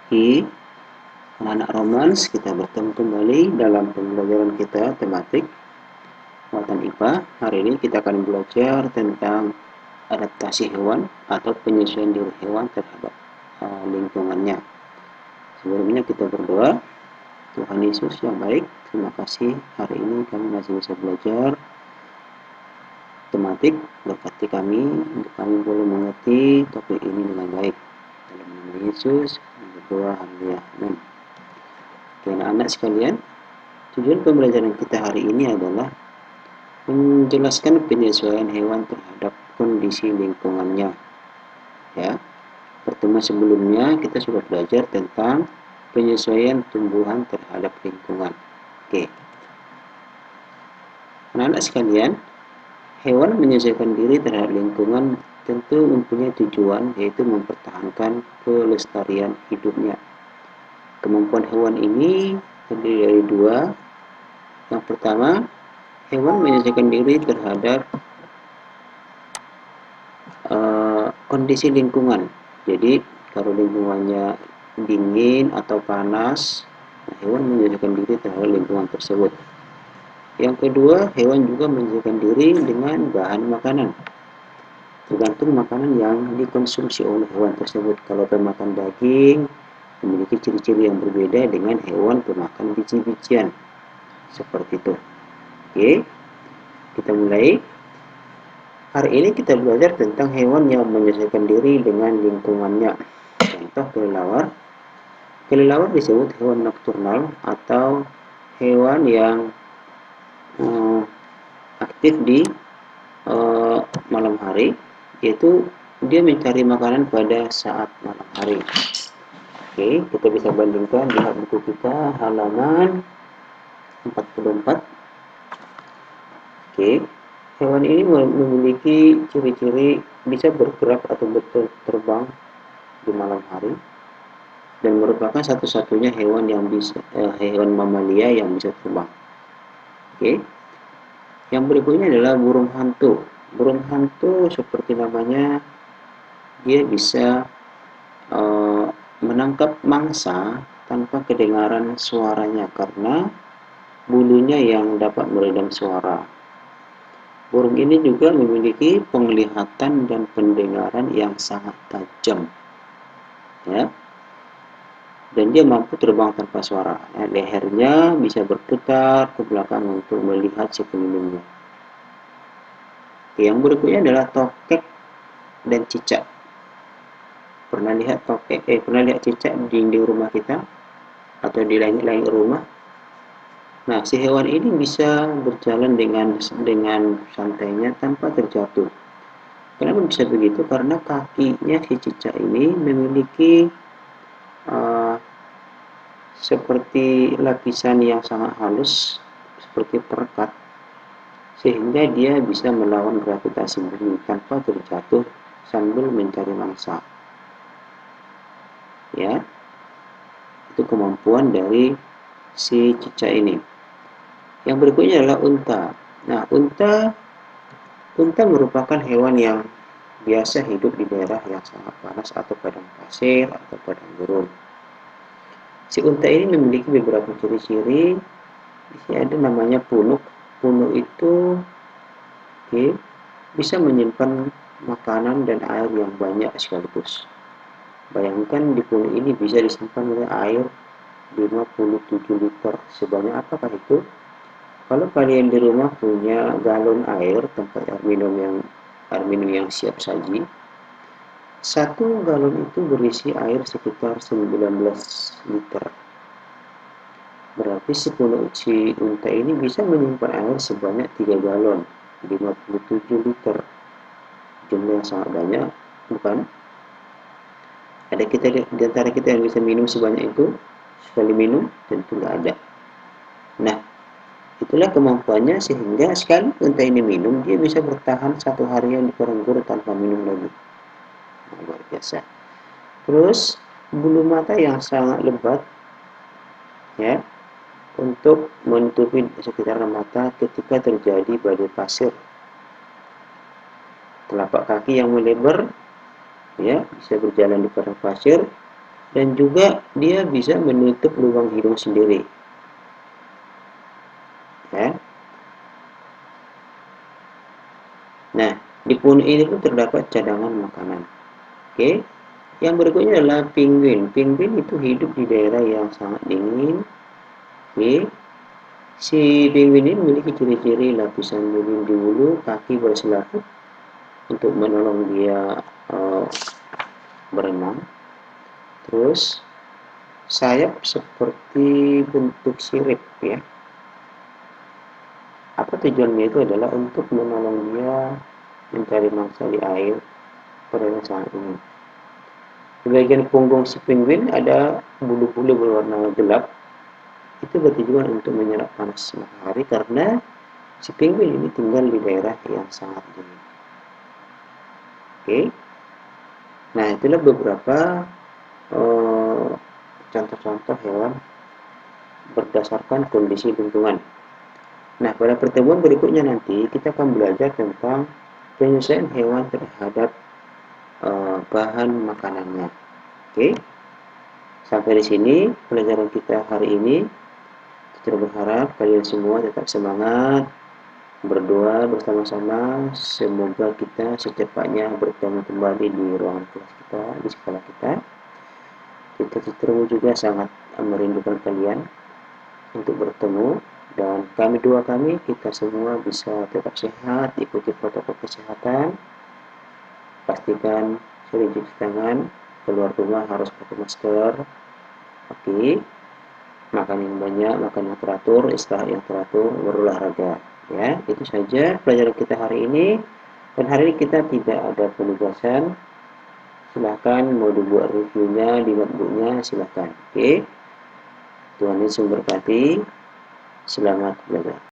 pagi, anak-anak Romans, kita bertemu kembali dalam pembelajaran kita tematik muatan IPA. Hari ini kita akan belajar tentang adaptasi hewan atau penyesuaian diri hewan terhadap lingkungannya. Sebelumnya kita berdoa. Tuhan Yesus yang baik, terima kasih hari ini kami masih bisa belajar tematik. Berkati kami untuk kami boleh mengerti topik ini dengan baik. Dalam nama Yesus kami berdoa, haleluya, amin. Anak-anak sekalian, tujuan pembelajaran kita hari ini adalah menjelaskan penyesuaian hewan terhadap kondisi lingkungannya. Ya, pertemuan sebelumnya kita sudah belajar tentang penyesuaian tumbuhan terhadap lingkungan. Oke, anak-anak sekalian, hewan menyesuaikan diri terhadap lingkungan tentu mempunyai tujuan, yaitu mempertahankan kelestarian hidupnya. Kemampuan hewan ini terdiri dari dua. Yang pertama, hewan menyesuaikan diri terhadap kondisi lingkungan. Jadi kalau lingkungannya dingin atau panas, hewan menyesuaikan diri terhadap lingkungan tersebut. Yang kedua, hewan juga menyesuaikan diri dengan bahan makanan. Tergantung makanan yang dikonsumsi oleh hewan tersebut. Kalau pemakan daging, memiliki ciri-ciri yang berbeda dengan hewan pemakan biji-bijian. Seperti itu. Oke, kita mulai. Hari ini kita belajar tentang hewan yang menyesuaikan diri dengan lingkungannya. Contoh kelelawar. Kelelawar disebut hewan nokturnal atau hewan yang aktif di malam hari, yaitu dia mencari makanan pada saat malam hari. Oke, kita bisa bandingkan, lihat buku kita halaman 44. Oke, hewan ini memiliki ciri-ciri bisa bergerak atau terbang di malam hari dan merupakan satu-satunya hewan yang bisa hewan mamalia yang bisa terbang. Oke, yang berikutnya adalah burung hantu. Burung hantu seperti namanya, dia bisa menangkap mangsa tanpa kedengaran suaranya karena bulunya yang dapat meredam suara. Burung ini juga memiliki penglihatan dan pendengaran yang sangat tajam, ya. Dan dia mampu terbang tanpa suara. Lehernya bisa berputar ke belakang untuk melihat sekelilingnya. Yang berikutnya adalah tokek dan cicak. Pernah lihat cicak di dinding rumah kita atau di langit-langit rumah? Nah, si hewan ini bisa berjalan dengan santainya tanpa terjatuh. Kenapa bisa begitu? Karena kakinya si cicak ini memiliki seperti lapisan yang sangat halus, seperti perekat, sehingga dia bisa melawan gravitasi bumi tanpa terjatuh sambil mencari mangsa. Ya, itu kemampuan dari si cicak ini. Yang berikutnya adalah unta. Nah, unta merupakan hewan yang biasa hidup di daerah yang sangat panas atau padang pasir atau padang gurun. Si unta ini memiliki beberapa ciri-ciri. Di sini ada namanya punuk. Punuk itu bisa menyimpan makanan dan air yang banyak sekaligus. Bayangkan di punuk ini bisa disimpan oleh air 57 liter. Sebanyak apakah itu? Kalau kalian di rumah punya galon air, tempat air minum yang siap saji, satu galon itu berisi air sekitar 19 liter. Berarti si unta ini bisa menyimpan air sebanyak 3 galon, 57 liter. Jumlah yang sangat banyak, bukan? Ada di antara kita yang bisa minum sebanyak itu sekali minum? Tentu nggak ada. Nah, itulah kemampuannya sehingga sekali unta ini minum, dia bisa bertahan 1 harian di padang gurun tanpa minum lagi. Nah, luar biasa. Terus bulu mata yang sangat lebat, ya, untuk menutupi sekitar mata ketika terjadi badai pasir. Telapak kaki yang melebar, ya, bisa berjalan di padang pasir dan juga dia bisa menutup lubang hidung sendiri, ya. Nah, di punuk ini pun terdapat cadangan makanan. Oke. Yang berikutnya adalah penguin. Penguin itu hidup di daerah yang sangat dingin. Oke. Si penguin ini memiliki ciri-ciri lapisan dingin di bulu, kaki berselaput untuk menolong dia berenang. Terus sayap seperti bentuk sirip, ya. Apa tujuannya? Itu adalah untuk menolong dia mencari mangsa di air pada sangat dingin. Di bagian punggung si penguin ada bulu-bulu berwarna gelap. Itu bertujuan untuk menyerap panas matahari karena si penguin ini tinggal di daerah yang sangat dingin. Oke. Nah, itulah beberapa contoh-contoh hewan berdasarkan kondisi lingkungan. Nah, pada pertemuan berikutnya nanti kita akan belajar tentang penyesuaian hewan terhadap bahan makanannya. Oke. Sampai di sini pelajaran kita hari ini. Kita berharap kalian semua tetap semangat, berdoa bersama-sama, semoga kita secepatnya bertemu kembali di ruangan kelas kita, di sekolah kita. Kita juga sangat merindukan kalian untuk bertemu, dan kami kita semua bisa tetap sehat, ikuti protokol kesehatan, pastikan sering cuci tangan, keluar rumah harus pakai masker. Oke. Makan yang banyak, makan yang teratur, istirahat yang teratur, berolahraga. Ya, itu saja pelajaran kita hari ini. Dan hari ini kita tidak ada penugasan. Silahkan mau dibuat reviewnya di notebooknya, silahkan. Oke. Tuhan Yesus memberkati. Selamat belajar.